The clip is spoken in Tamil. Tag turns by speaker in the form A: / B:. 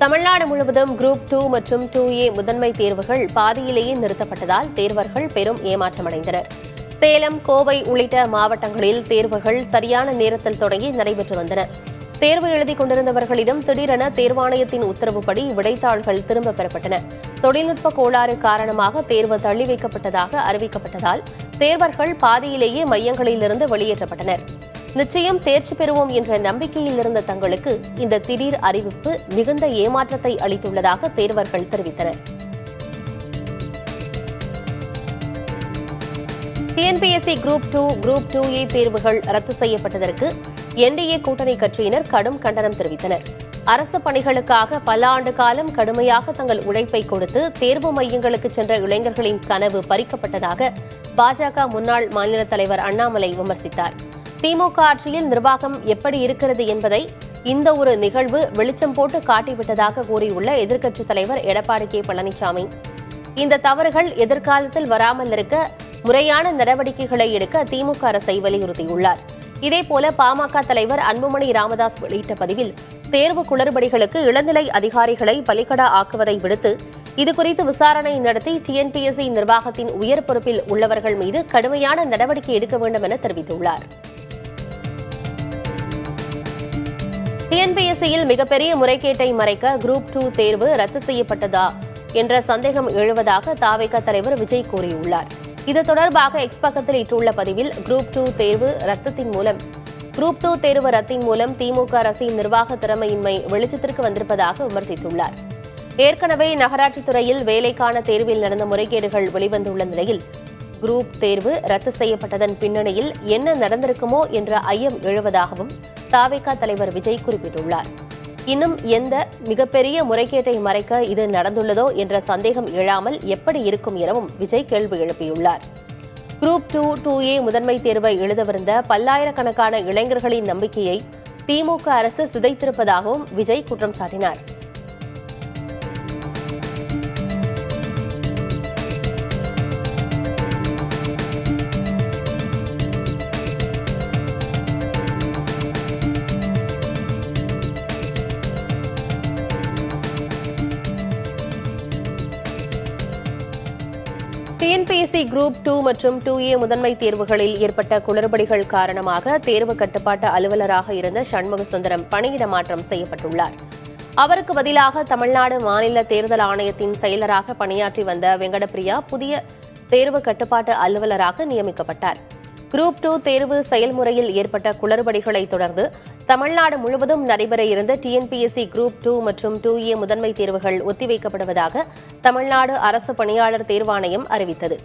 A: தமிழ்நாடு முழுவதும் குரூப் 2 மற்றும் 2A முதன்மை தேர்வுகள் பாதியிலேயே நிறுத்தப்பட்டதால் தேர்வர்கள் பெரும் ஏமாற்றமடைந்தனர். சேலம், கோவை உள்ளிட்ட மாவட்டங்களில் தேர்வுகள் சரியான நேரத்தில் தொடங்கி நடைபெற்று வந்தன. தேர்வு எழுதிக் கொண்டிருந்தவர்களிடம் திடீரென தேர்வாணையத்தின் உத்தரவுப்படி விடைத்தாள்கள் திரும்பப் பெறப்பட்டன. தொழில்நுட்ப கோளாறு காரணமாக தேர்வு தள்ளி வைக்கப்பட்டதாக அறிவிக்கப்பட்டதால் தேர்வர்கள் பாதியிலேயே மையங்களிலிருந்து வெளியேற்றப்பட்டனர். நிச்சயம் தேர்ச்சி பெறுவோம் என்ற நம்பிக்கையில் இருந்த தங்களுக்கு இந்த திடீர் அறிவிப்பு மிகுந்த ஏமாற்றத்தை அளித்துள்ளதாக தேர்வர்கள் தெரிவித்தனர். டிஎன்பிஎஸ்சி குரூப் 2, குரூப் 2A தேர்வுகள் ரத்து செய்யப்பட்டதற்கு என்டிஏ கூட்டணி கட்சியினர் கடும் கண்டனம் தெரிவித்தனர். அரசு பணிகளுக்காக பல ஆண்டு காலம் கடுமையாக தங்கள் உழைப்பை கொடுத்து தேர்வு மையங்களுக்கு சென்ற இளைஞர்களின் கனவு பறிக்கப்பட்டதாக பாஜக முன்னாள் மாநில தலைவர் அண்ணாமலை விமர்சித்தார். திமுக ஆட்சியில் நிர்வாகம் எப்படி இருக்கிறது என்பதை இந்த ஒரு நிகழ்வு வெளிச்சம் போட்டு காட்டிவிட்டதாக கூறியுள்ள எதிர்க்கட்சித் தலைவர் எடப்பாடி கே. பழனிசாமி, இந்த தவறுகள் எதிர்காலத்தில் வராமல் இருக்க முறையான நடவடிக்கைகளை எடுக்க திமுக அரசை வலியுறுத்தியுள்ளார். இதேபோல பாமக தலைவர் அன்புமணி ராமதாஸ் வெளியிட்ட பதிவில் தேர்வு குளறுபடிகளுக்கு இளநிலை அதிகாரிகளை பலிகடா ஆக்குவதை விடுத்து இதுகுறித்து விசாரணை நடத்தி டிஎன்பிஎஸ்சி நிர்வாகத்தின் உயர் பொறுப்பில் உள்ளவர்கள் மீது கடுமையான நடவடிக்கை எடுக்க வேண்டும் என தெரிவித்துள்ளார். டிஎன்பிஎஸ்சியில் மிகப்பெரிய முறைகேட்டை மறைக்க குரூப் 2 தேர்வு ரத்து செய்யப்பட்டதா என்ற சந்தேகம் எழுவதாக தாவேகா தலைவர் விஜய் கூறியுள்ளார். இது தொடர்பாக எக்ஸ் பக்கத்தில் இட்டுள்ள பதிவில் குரூப் 2 தேர்வு ரத்தின் மூலம் திமுக அரசின் நிர்வாக திறமையின்மை வெளிச்சத்திற்கு வந்திருப்பதாக விமர்சித்துள்ளார். ஏற்கனவே நகராட்சித் துறையில் வேலைக்கான தேர்வில் நடந்த முறைகேடுகள் வெளிவந்துள்ள நிலையில் குரூப் தேர்வு ரத்து செய்யப்பட்டதன் பின்னணியில் என்ன நடந்திருக்குமோ என்ற ஐயம் எழுவதாகவும் தாவேகா தலைவர் விஜய் குறிப்பிட்டுள்ளார். இன்னும் எந்த மிகப்பெரிய முறைகேட்டை மறைக்க இது நடந்துள்ளதோ என்ற சந்தேகம் எழாமல் எப்படி இருக்கும் எனவும் விஜய் கேள்வி எழுப்பியுள்ளார். குரூப் 2, 2A முதன்மை தேர்வை எழுதவிருந்த பல்லாயிரக்கணக்கான இளைஞர்களின் நம்பிக்கையை திமுக அரசு சிதைத்திருப்பதாகவும் விஜய் குற்றம் சாட்டினார். டிஎன்பிஎஸ்சி குரூப் 2 மற்றும் 2A முதன்மை தேர்வுகளில் ஏற்பட்ட குளறுபடிகள் காரணமாக தேர்வு கட்டுப்பாட்டு அலுவலராக இருந்த சண்முக சுந்தரம் பணியிட மாற்றம் செய்யப்பட்டுள்ளார். அவருக்கு பதிலாக தமிழ்நாடு மாநில தேர்தல் ஆணையத்தின் செயலராக பணியாற்றி வந்த வெங்கடப்பிரியா புதிய தேர்வு கட்டுப்பாட்டு அலுவலராக நியமிக்கப்பட்டார். குரூப் 2 தேர்வு செயல்முறையில் ஏற்பட்ட குளறுபடிகளை தொடர்ந்து தமிழ்நாடு முழுவதும் நடைபெற இருந்த டிஎன்பிஎஸ்சி குரூப் 2 மற்றும் 2A முதன்மை தேர்வுகள் ஒத்திவைக்கப்படுவதாக தமிழ்நாடு அரசு பணியாளர் தேர்வாணையம் அறிவித்தது.